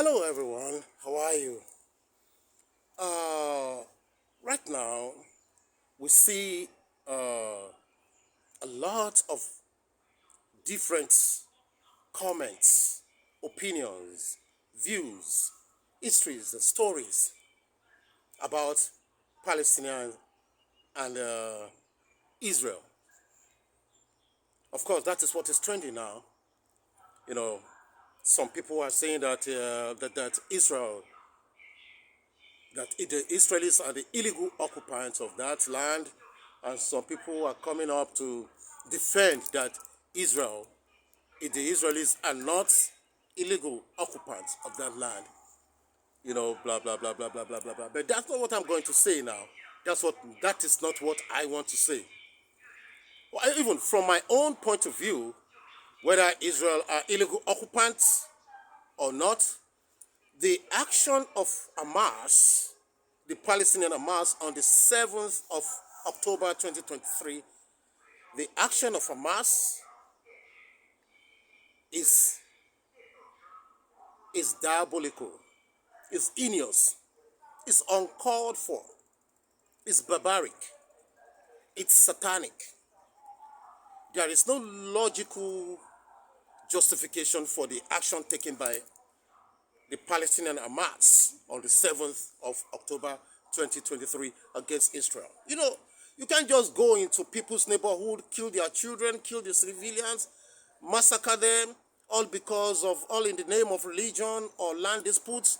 Hello everyone, how are you? Right now, we see a lot of different comments, opinions, views, histories, and stories about Palestinian and Israel. Of course, that is what is trending now. You know, some people are saying that that Israel, the Israelis are the illegal occupants of that land, and some people are coming up to defend that Israel, the Israelis are not illegal occupants of that land. Blah blah blah blah blah blah blah blah. But that's not what I'm going to say now. That is not what I want to say. Well, even from my own point of view, whether Israel are illegal occupants or not, the action of Hamas, the Palestinian Hamas, on the 7th of October 2023, the action of Hamas is diabolical, is heinous, is uncalled for, is barbaric, it's satanic. There is no logical justification for the action taken by the Palestinian Hamas on the 7th of October 2023 against Israel. You can't just go into people's neighborhood, kill their children, kill the civilians, massacre them, all in the name of religion or land disputes.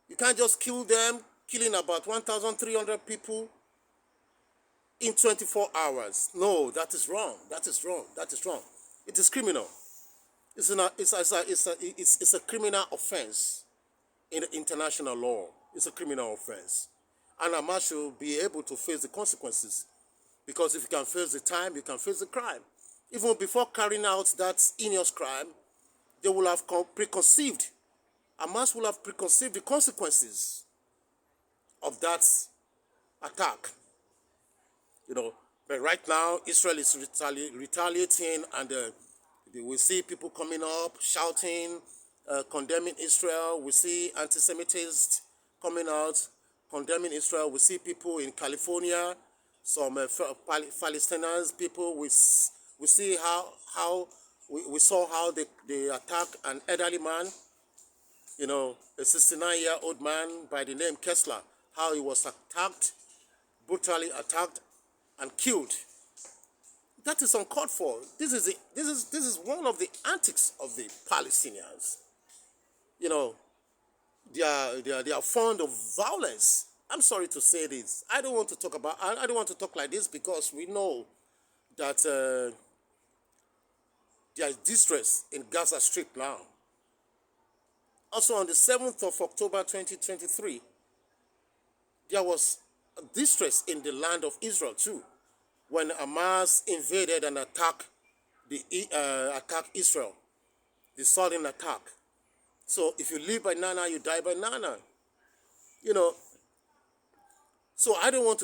You can't just kill them, killing about 1,300 people in 24 hours. No, that is wrong. That is wrong. That is wrong. It is criminal. It's a criminal offense in the international law. It's a criminal offense. And Hamas should be able to face the consequences. Because if you can face the time, you can face the crime. Even before carrying out that heinous crime, they will have preconceived. Hamas will have preconceived the consequences of that attack. But right now, Israel is retaliating, and we see people coming up, shouting, condemning Israel. We see anti-Semitists coming out, condemning Israel. We see people in California, some Palestinians people. We see we saw how they attacked an elderly man, a 69-year-old man by the name Kessler, how he was attacked, brutally attacked and killed. That is uncalled for. This is one of the antics of the Palestinians. They are fond of violence. I'm sorry to say this. I don't want to talk like this because we know that there is distress in Gaza Strip now. Also on the 7th of October 2023, there was distress in the land of Israel too, when Hamas invaded and attacked Israel, the sudden attack. So if you live by Nana, you die by Nana. So I don't want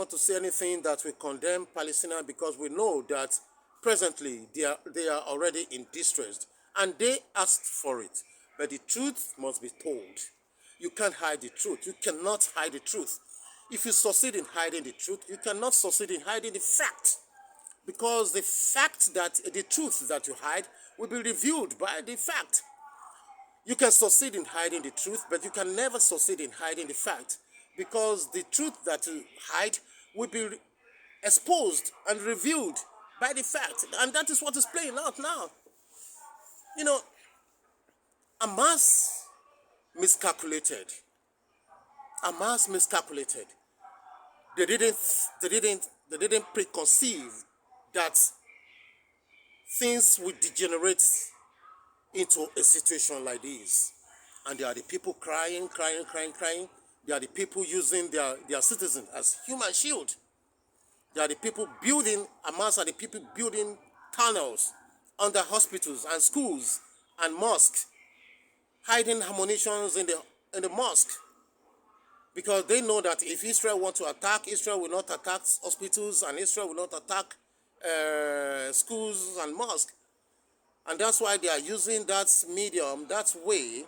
to say anything that will condemn Palestinians, because we know that presently they are already in distress and they asked for it. But the truth must be told. You can't hide the truth. You cannot hide the truth. If you succeed in hiding the truth, you cannot succeed in hiding the fact. Because the truth that you hide will be revealed by the fact. You can succeed in hiding the truth, but you can never succeed in hiding the fact. Because the truth that you hide will be exposed and revealed by the fact. And that is what is playing out now. Hamas miscalculated. They didn't preconceive that things would degenerate into a situation like this. And there are the people crying. There are the people using their citizens as human shield. There are the people Hamas are the people building tunnels under hospitals and schools and mosques, hiding ammunitions in the mosque. Because they know that if Israel wants to attack, Israel will not attack hospitals, and Israel will not attack schools and mosques. And that's why they are using that medium, that way,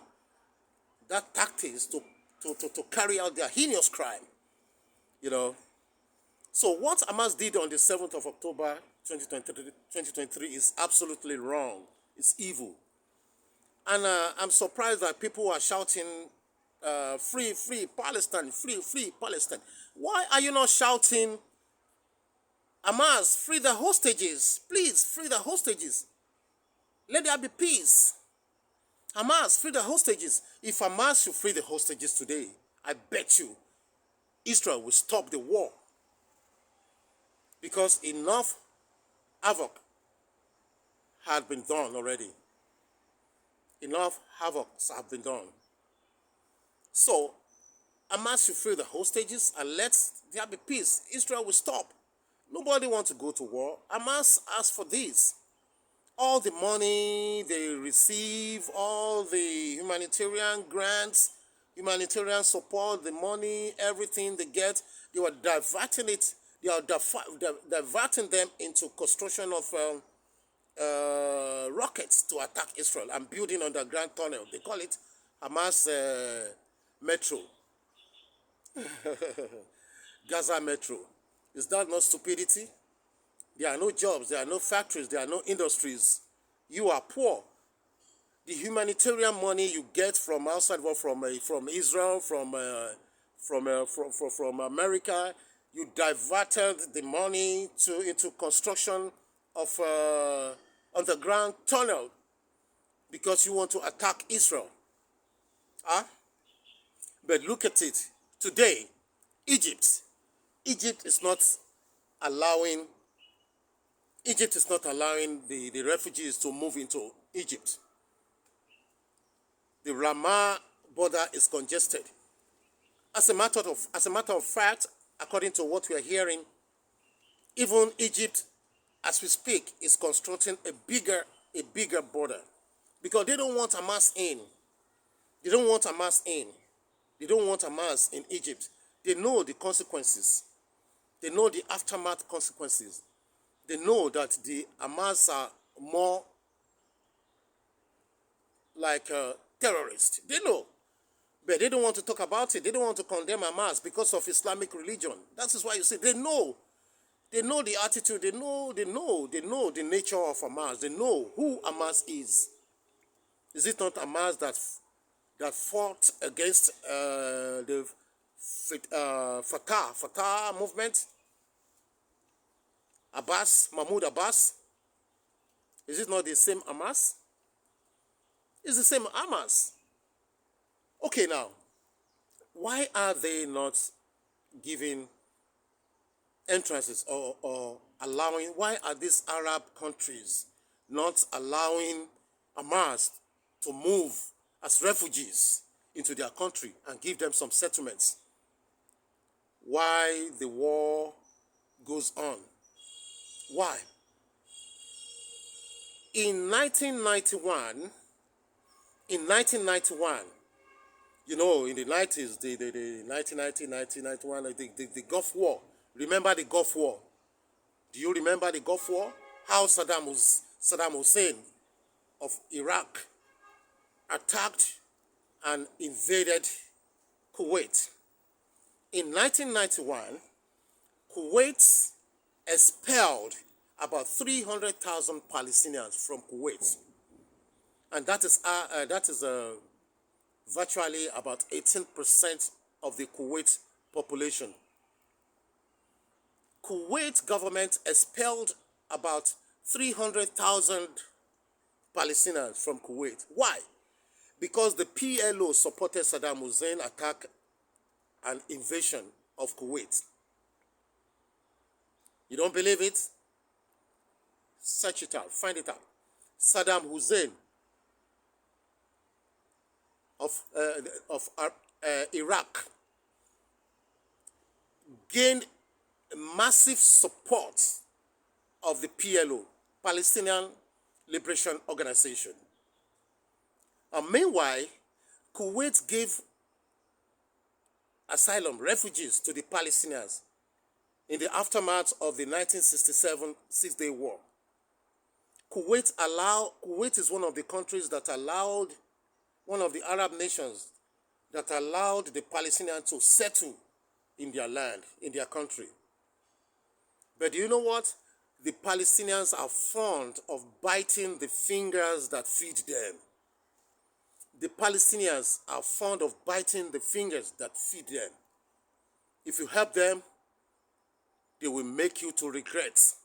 that tactics to carry out their heinous crime, you know. So what Hamas did on the 7th of October 2023 is absolutely wrong. It's evil. And I'm surprised that people are shouting, free, free Palestine, free, free Palestine. Why are you not shouting, Hamas, free the hostages? Please, free the hostages. Let there be peace. Hamas, free the hostages. If Hamas should free the hostages today, I bet you Israel will stop the war. Because enough havoc had been done already. Enough havocs have been done. So, Hamas should free the hostages and let there be peace. Israel will stop. Nobody wants to go to war. Hamas asked for this. All the money they receive, all the humanitarian grants, humanitarian support, the money, everything they get, they were diverting it. They are diverting them into construction of rockets to attack Israel and building underground tunnel. They call it Hamas Metro. Gaza Metro. Is that not stupidity? There are no jobs, there are no factories, there are no industries. You are poor. The humanitarian money you get from outside, from Israel, from America, you diverted the money into construction of underground tunnel because you want to attack Israel. Huh? But look at it. Today, Egypt is not allowing the refugees to move into Egypt. The Ramah border is congested. As a matter of fact, according to what we are hearing, even Egypt, as we speak, is constructing a bigger border because they don't want Hamas in. They don't want Hamas in. They don't want Hamas in Egypt. They know the consequences. They know the aftermath consequences. They know that the Hamas are more like terrorists. They know. But they don't want to talk about it. They don't want to condemn Hamas because of Islamic religion. That is why you see, they know. They know the attitude. They know the nature of Hamas. They know who Hamas is. Is it not Hamas that fought against the Fatah movement? Mahmoud Abbas? Is it not the same Hamas? It's the same Hamas. Okay, now, why are they not giving entrances or allowing, why are these Arab countries not allowing Hamas to move as refugees into their country and give them some settlements? Why the war goes on? Why? In 1991, you know, in the 90s, the 1990, 1991, the Gulf War. Remember the Gulf War? Do you remember the Gulf War? How Saddam Hussein of Iraq attacked and invaded Kuwait. In 1991, Kuwait expelled about 300,000 Palestinians from Kuwait. And that is virtually about 18% of the Kuwait population. Kuwait government expelled about 300,000 Palestinians from Kuwait. Why? Because the PLO supported Saddam Hussein attack and invasion of Kuwait. You don't believe it? Search it out, find it out. Saddam Hussein of Iraq gained massive support of the PLO, Palestinian Liberation Organization. And meanwhile, Kuwait gave asylum, refugees to the Palestinians in the aftermath of the 1967 Six-Day War. Kuwait is one of the countries that allowed, one of the Arab nations that allowed the Palestinians to settle in their land, in their country. But do you know what? The Palestinians are fond of biting the fingers that feed them. The Palestinians are fond of biting the fingers that feed them. If you help them, they will make you to regret.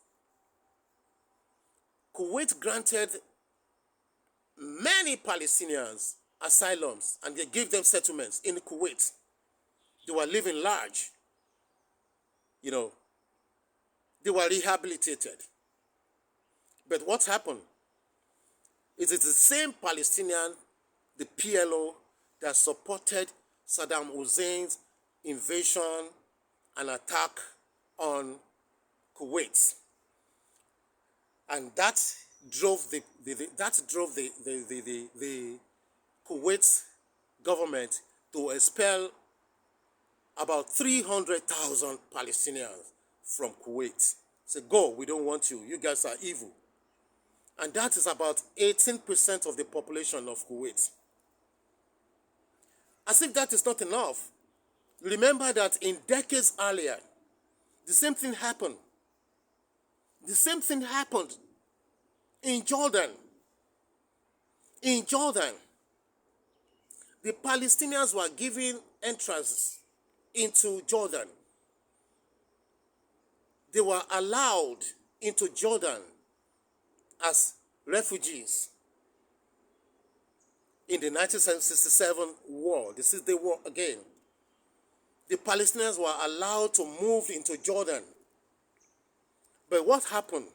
Kuwait granted many Palestinians asylums and they gave them settlements in Kuwait. They were living large. You know, they were rehabilitated. But what happened? It is the same Palestinian, the PLO, that supported Saddam Hussein's invasion and attack on Kuwait. And that drove the Kuwait government to expel about 300,000 Palestinians from Kuwait. Say, go, we don't want you. You guys are evil. And that is about 18% of the population of Kuwait. As if that is not enough, remember that in decades earlier, the same thing happened. The same thing happened in Jordan. In Jordan, the Palestinians were given entrance into Jordan. They were allowed into Jordan as refugees in the 1967 war. This is the war again. The Palestinians were allowed to move into Jordan. But what happened?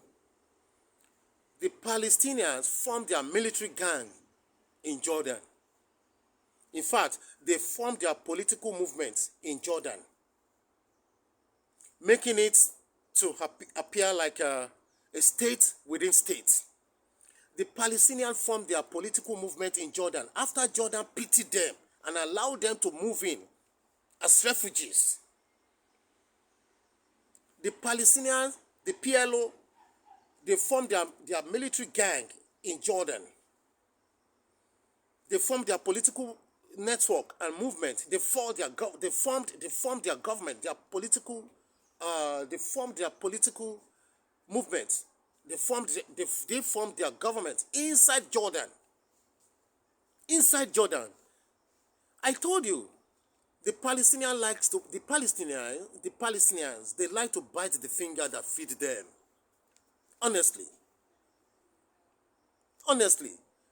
The Palestinians formed their military gang in Jordan. In fact, they formed their political movement in Jordan, making it to appear like a state within state. The Palestinians formed their political movement in Jordan after Jordan pitied them and allowed them to move in as refugees. The Palestinians, the PLO, they formed their military gang in Jordan. They formed their political network and movement. They formed their government, their political. They formed their political movement. They formed their government inside Jordan. Inside Jordan. I told you, the Palestinians, they like to bite the finger that feed them. Honestly.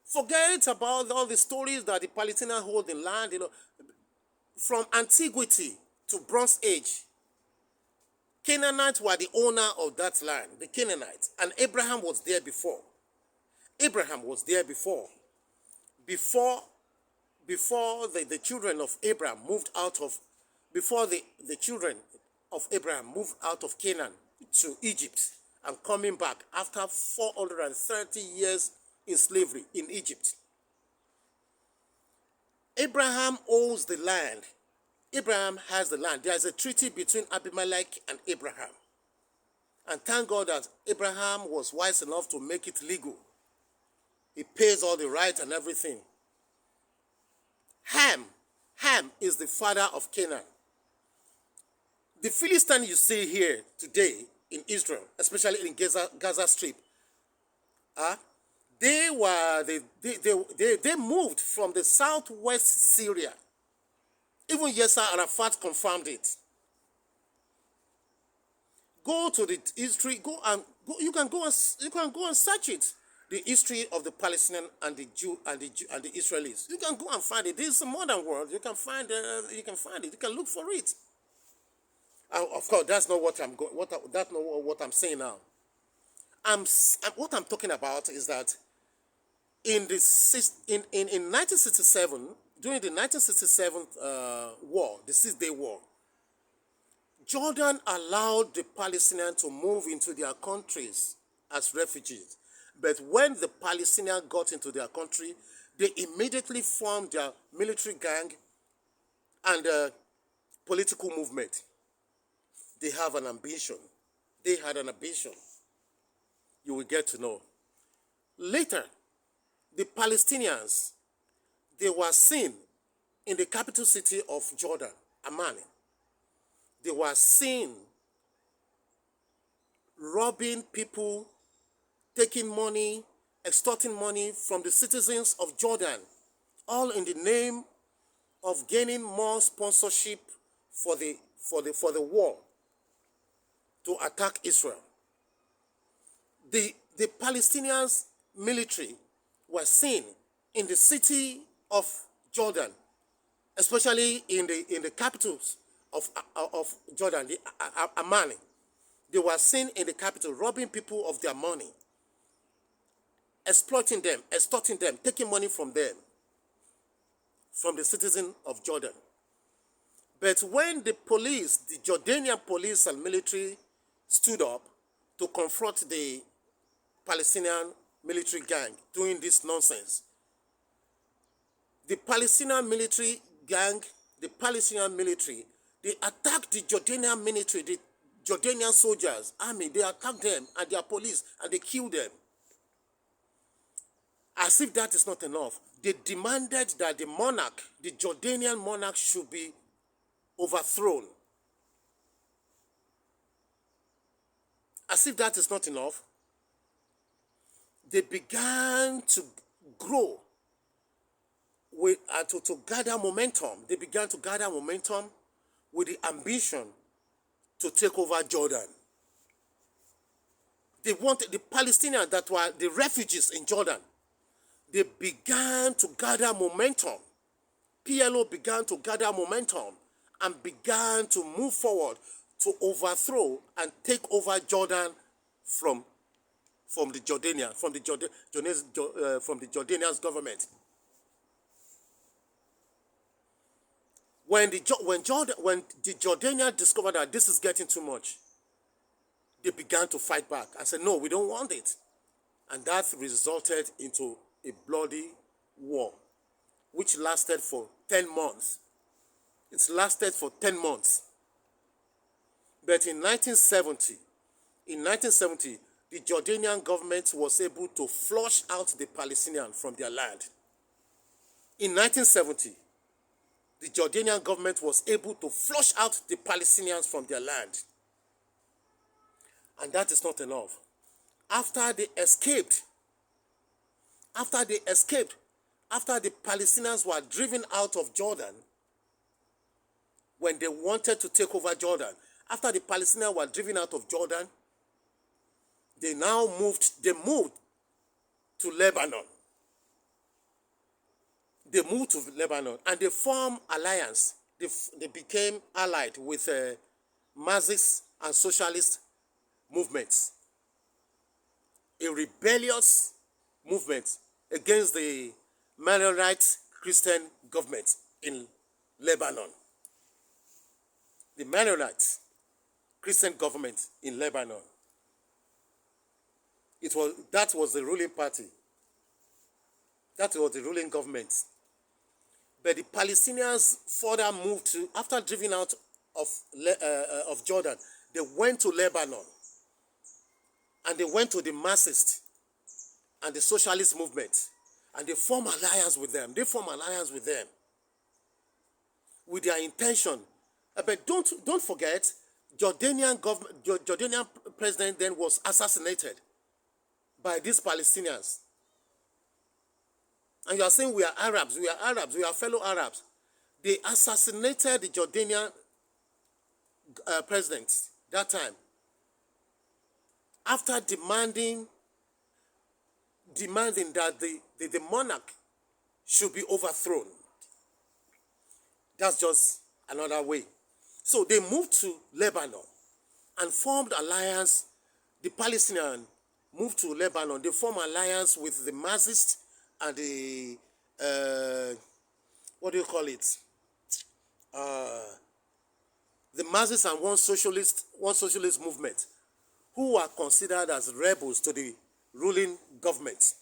Forget about all the stories that the Palestinians hold in land, from antiquity to Bronze Age. Canaanites were the owner of that land, the Canaanites, and Abraham was there before. Before the children of Abraham moved out of, the children of Abraham moved out of Canaan to Egypt and coming back after 430 years in slavery in Egypt. Abraham owns the land. Abraham has the land. There is a treaty between Abimelech and Abraham. And thank God that Abraham was wise enough to make it legal. He pays all the right and everything. Ham is the father of Canaan. The Philistine you see here today in Israel, especially in Gaza Strip, they moved from the southwest Syria. Even Yasser Arafat confirmed it. Go to the history. You can go and search it. The history of the Palestinians and the Israelis. You can go and find it. This is a modern world. You can find it. You can look for it. Of course, that's not what I'm saying now. What I'm talking about is that in 1967, during the 1967 war, the Six-Day War, Jordan allowed the Palestinians to move into their countries as refugees. But when the Palestinians got into their country, they immediately formed their military gang and political movement. They have an ambition. They had an ambition. You will get to know. Later, the Palestinians, they were seen in the capital city of Jordan, Amman. They were seen robbing people, taking money, extorting money from the citizens of Jordan, all in the name of gaining more sponsorship for the war to attack Israel. The Palestinians military were seen in the city of Jordan, especially in the capitals of Jordan, the Amman. They were seen in the capital robbing people of their money, exploiting them, extorting them, taking money from them, from the citizen of Jordan. But when the police, the Jordanian police and military stood up to confront the Palestinian military gang doing this nonsense, the Palestinian military gang, the Palestinian military, they attacked the Jordanian military, the Jordanian soldiers, army, they attacked them and their police and they killed them. As if that is not enough, they demanded that the monarch, the Jordanian monarch, should be overthrown. As if that is not enough, they began to grow with, to gather momentum. They began to gather momentum with the ambition to take over Jordan. They wanted the Palestinians that were the refugees in Jordan. They began to gather momentum. PLO began to gather momentum and began to move forward to overthrow and take over Jordan from the Jordanian government. When the Jordanians discovered that this is getting too much, they began to fight back and said, no, we don't want it. And that resulted into a bloody war, which lasted for 10 months. It lasted for 10 months. But in 1970, the Jordanian government was able to flush out the Palestinians from their land. In 1970, the Jordanian government was able to flush out the Palestinians from their land. And that is not enough. After the Palestinians were driven out of Jordan, when they wanted to take over Jordan, after the Palestinians were driven out of Jordan, they moved to Lebanon. They moved to Lebanon and they formed alliance. They became allied with Marxist and socialist movements. A rebellious movement against the Maronite Christian government in Lebanon. The Maronite Christian government in Lebanon. That was the ruling party. That was the ruling government. But the Palestinians further moved to, after driven out of Jordan, they went to Lebanon. And they went to the Marxist and the socialist movement. And they formed alliance with them. With their intention. But don't forget, Jordanian president then was assassinated by these Palestinians. And you are saying we are Arabs, we are fellow Arabs. They assassinated the Jordanian president that time. After demanding that the monarch should be overthrown. That's just another way. So they moved to Lebanon and formed alliance. The Palestinians moved to Lebanon. They formed alliance with the Marxists and the the Marxists and one socialist movement, who are considered as rebels to the ruling government.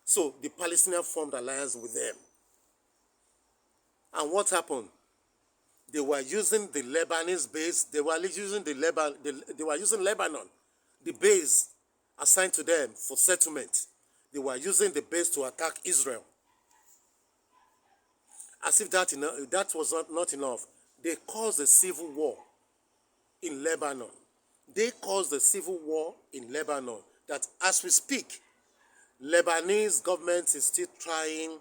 So the Palestinians formed alliance with them. And what happened? They were using the Lebanese base. They were using Lebanon, the base assigned to them for settlement. They were using the base to attack Israel. As if that was not enough, they caused a civil war in Lebanon. They caused a civil war in Lebanon that, as we speak, Lebanese government is still trying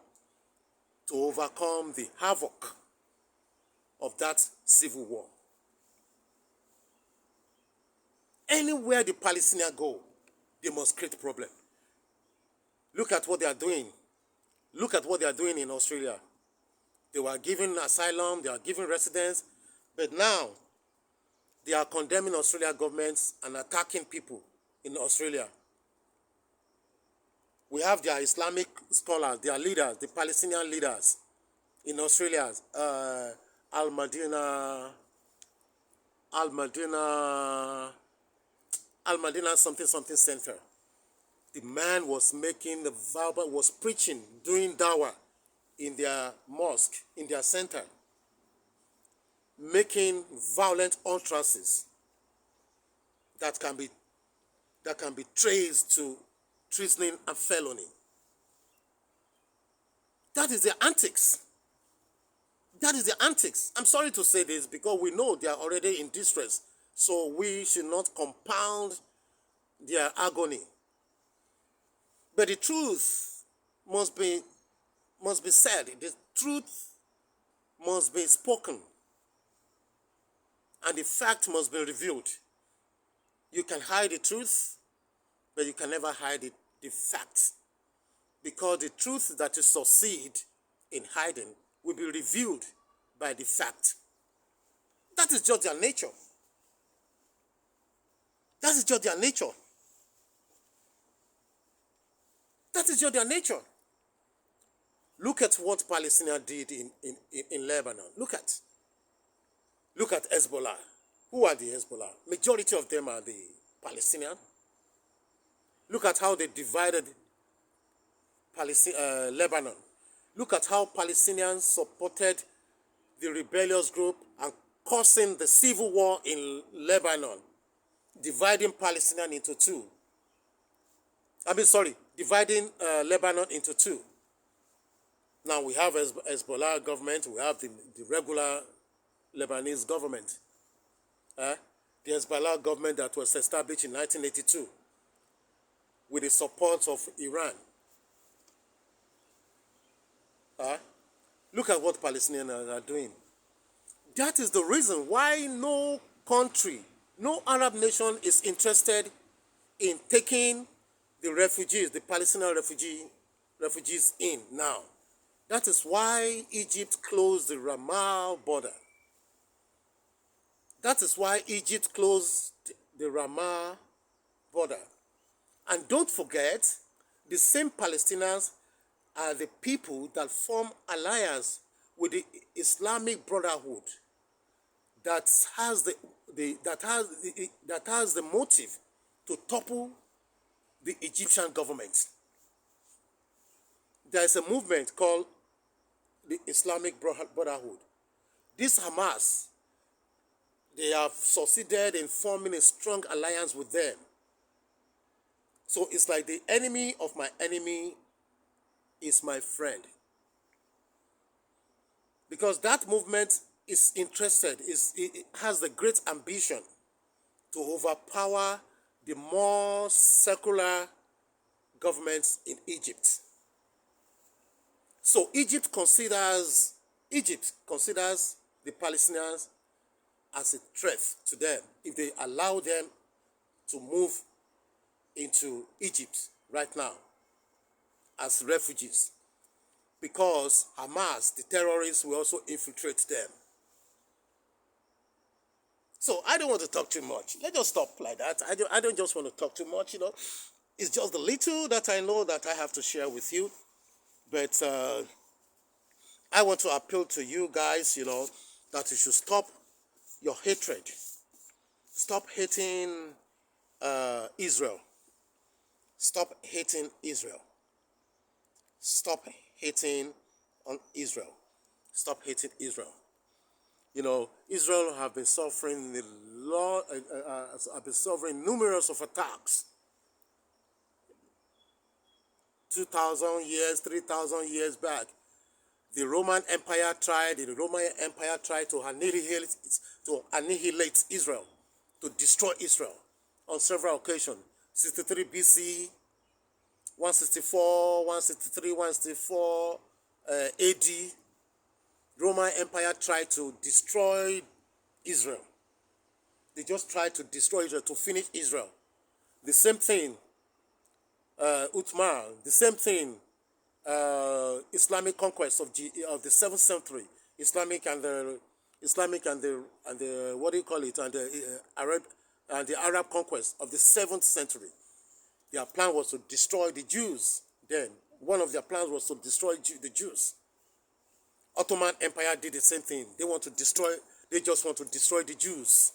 to overcome the havoc of that civil war. Anywhere the Palestinians go, they must create a problem. Look at what they are doing. Look at what they are doing in Australia. They were given asylum, they are given residence, but now they are condemning Australian governments and attacking people in Australia. We have their Islamic scholars, their leaders, the Palestinian leaders in Australia, Al-Madina something center. The man was making the verbal, was preaching, doing dawah in their mosque, in their center, making violent utterances that can be traced to treason and felony. That is their antics. That is their antics. I'm sorry to say this because we know they are already in distress, so we should not compound their agony. But the truth must be said. The truth must be spoken. And the fact must be revealed. You can hide the truth, but you can never hide the fact. Because the truth that you succeed in hiding will be revealed by the fact. That is just their nature. That is just their nature. That is just their nature. Look at what Palestinians did in Lebanon. Look at Hezbollah. Who are the Hezbollah? Majority of them are the Palestinians. Look at how they divided Lebanon. Look at how Palestinians supported the rebellious group and causing the civil war in Lebanon, dividing Palestinians into two. Dividing Lebanon into two. Now we have Hezbollah government, we have the regular Lebanese government. The Hezbollah government that was established in 1982 with the support of Iran. Look at what Palestinians are doing. That is the reason why no country, no Arab nation is interested in taking the refugees, the Palestinian refugees in now. That is why Egypt closed the Ramah border. That is why Egypt closed the Ramah border. And don't forget, the same Palestinians are the people that form alliance with the Islamic Brotherhood that has the motive to topple the Egyptian government. There is a movement called the Islamic Brotherhood. This Hamas, they have succeeded in forming a strong alliance with them. So it's like the enemy of my enemy is my friend. Because that movement is interested, it has the great ambition to overpower the more secular governments in Egypt. So Egypt considers the Palestinians as a threat to them if they allow them to move into Egypt right now as refugees, because Hamas, the terrorists, will also infiltrate them. So I don't want to talk too much. Let's just stop like that. I don't just want to talk too much, It's just the little that I know that I have to share with you. But I want to appeal to you guys, that you should stop your hatred. Stop hating Israel. Stop hating Israel. Stop hating on Israel. Stop hating Israel. Israel have been suffering numerous of attacks 2,000 years, 3,000 years back. The Roman Empire tried to annihilate Israel, to destroy Israel on several occasions. 63 BC, 164, 163, 164 AD. Roman Empire tried to destroy Israel. They just tried to destroy Israel, to finish Israel. The same thing, Uthman, the same thing, Islamic conquest of the 7th century, Islamic and the what do you call it, and the Arab conquest of the 7th century. Their plan was to destroy the Jews. Then one of their plans was to destroy the Jews. Ottoman Empire did the same thing. They just want to destroy the Jews.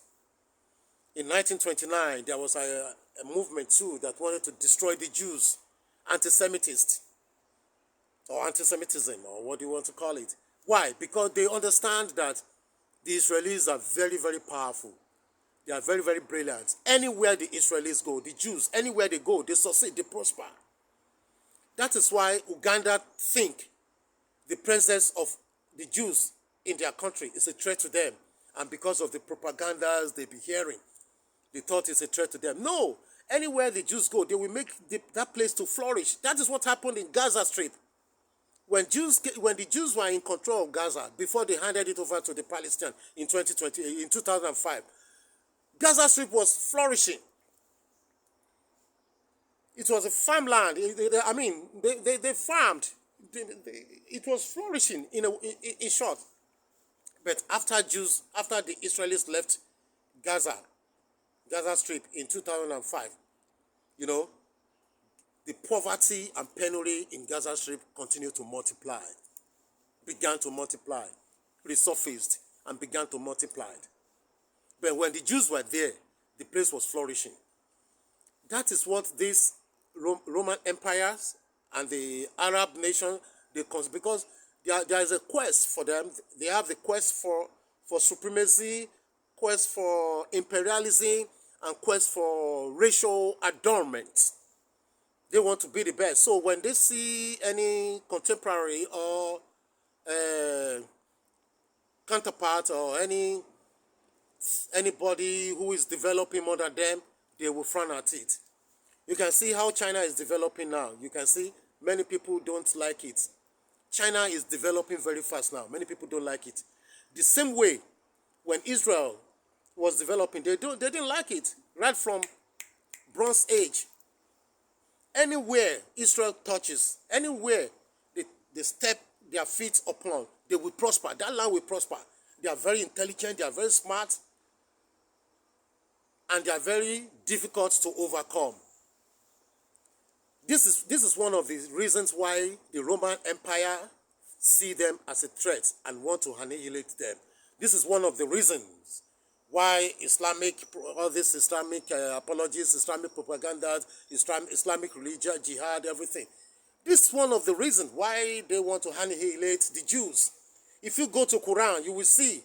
In 1929, there was a movement too that wanted to destroy the Jews, anti-Semitist, or anti-Semitism, or what do you want to call it. Why? Because they understand that the Israelis are very, very powerful. They are very, very brilliant. Anywhere the Israelis go, the Jews, anywhere they go, they succeed, they prosper. That is why Uganda think the presence of the Jews in their country is a threat to them. And because of the propagandas they be hearing, they thought it's a threat to them. No, anywhere the Jews go, they will make that place to flourish. That is what happened in Gaza Strip. When the Jews were in control of Gaza, before they handed it over to the Palestinians in 2005, Gaza Strip was flourishing. It was a farmland. They farmed. It was flourishing in short. But after the Israelis left Gaza Strip in 2005, the poverty and penury in Gaza Strip continued to multiply, began to multiply, resurfaced and began to multiply. But when the Jews were there, the place was flourishing. That is what these Roman empires and the Arab nation, because there is a quest for them. They have the quest for supremacy, quest for imperialism, and quest for racial adornment. They want to be the best. So when they see any contemporary or counterpart or anybody who is developing more than them, they will frown at it. You can see how China is developing now. You can see many people don't like it. China is developing very fast now. Many people don't like it. The same way when Israel was developing, they didn't like it. Right from Bronze Age. Anywhere Israel touches, anywhere they step their feet upon, they will prosper. That land will prosper. They are very intelligent, they are very smart, and they are very difficult to overcome. This is one of the reasons why the Roman Empire see them as a threat and want to annihilate them. This is one of the reasons why all this Islamic apologies, Islamic propaganda, Islamic religion, jihad, everything. This is one of the reasons why they want to annihilate the Jews. If you go to Quran, you will see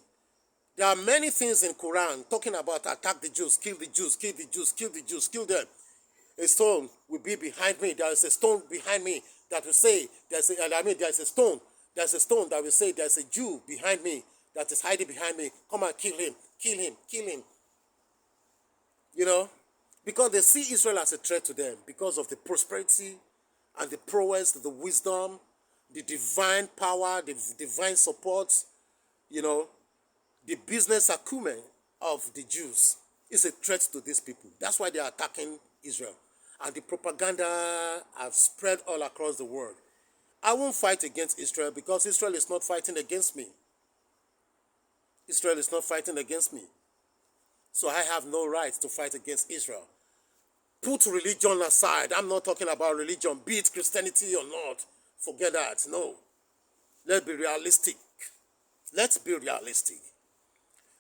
there are many things in Quran talking about attack the Jews, kill the Jews, kill the Jews, kill the Jews, kill them. A stone will be behind me. There is a stone behind me that will say, there's a stone that will say there's a Jew behind me that is hiding behind me. Come and kill him, kill him, kill him. Because they see Israel as a threat to them because of the prosperity and the prowess, the wisdom, the divine power, the divine support, the business acumen of the Jews is a threat to these people. That's why they are attacking Israel. And the propaganda have spread all across the world. I won't fight against Israel because Israel is not fighting against me. Israel is not fighting against me. So I have no right to fight against Israel. Put religion aside. I'm not talking about religion, be it Christianity or not. Forget that. No. Let's be realistic. Let's be realistic.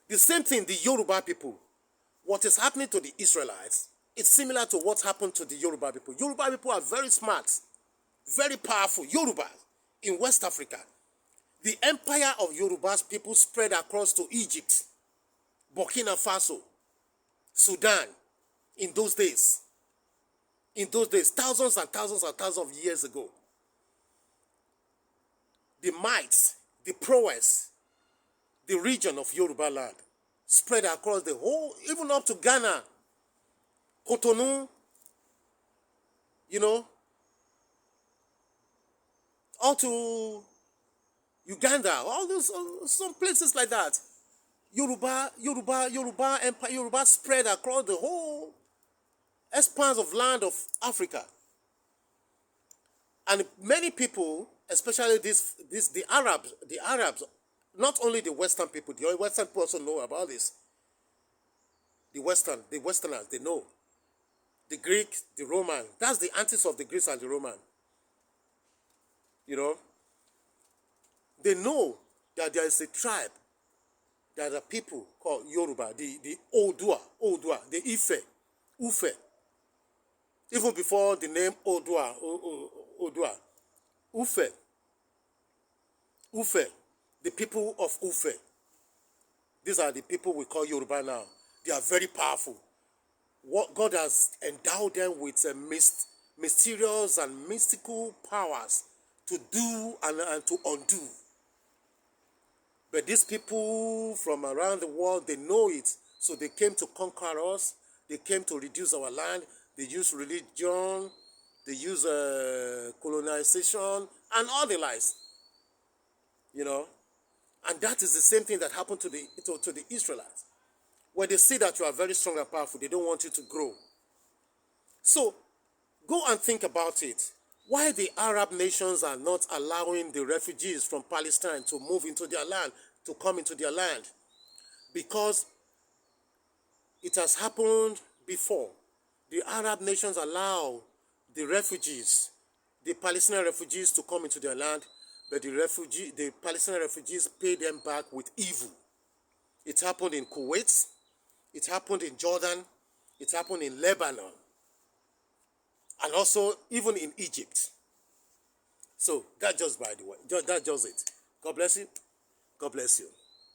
The same thing, the Yoruba people. What is happening to the Israelites, it's similar to what happened to the Yoruba people. Yoruba people are very smart, very powerful. Yoruba in West Africa. The empire of Yoruba's people spread across to Egypt, Burkina Faso, Sudan in those days. In those days, thousands and thousands and thousands of years ago, the might, the prowess, the region of Yoruba land spread across the whole, even up to Ghana, Cotonou, you know, all to Uganda, all those, some places like that. Yoruba Empire, Yoruba spread across the whole expanse of land of Africa. And many people, especially the Arabs, not only the Western people, the Western people also know about this. The Westerners, they know. The Greek, the Roman, that's the antithesis of the Greeks and the Roman. You know, they know that there is a tribe, that are people called Yoruba, the Odua, the Ufe. Even before the name Odua, Ufe, the people of Ufe. These are the people we call Yoruba now. They are very powerful. What God has endowed them with mysterious and mystical powers to do and to undo. But these people from around the world, they know it. So they came to conquer us. They came to reduce our land. They use religion. They use colonization and all the lies. You know. And that is the same thing that happened to the Israelites. When they see that you are very strong and powerful, they don't want you to grow. So go and think about it. Why the Arab nations are not allowing the refugees from Palestine to move into their land, to come into their land? Because it has happened before. The Arab nations allow the refugees, the Palestinian refugees, to come into their land, but the Palestinian refugees pay them back with evil. It happened in Kuwait. It happened in Jordan. It happened in Lebanon. And also even in Egypt. So that's just by the way. That's just it. God bless you. God bless you.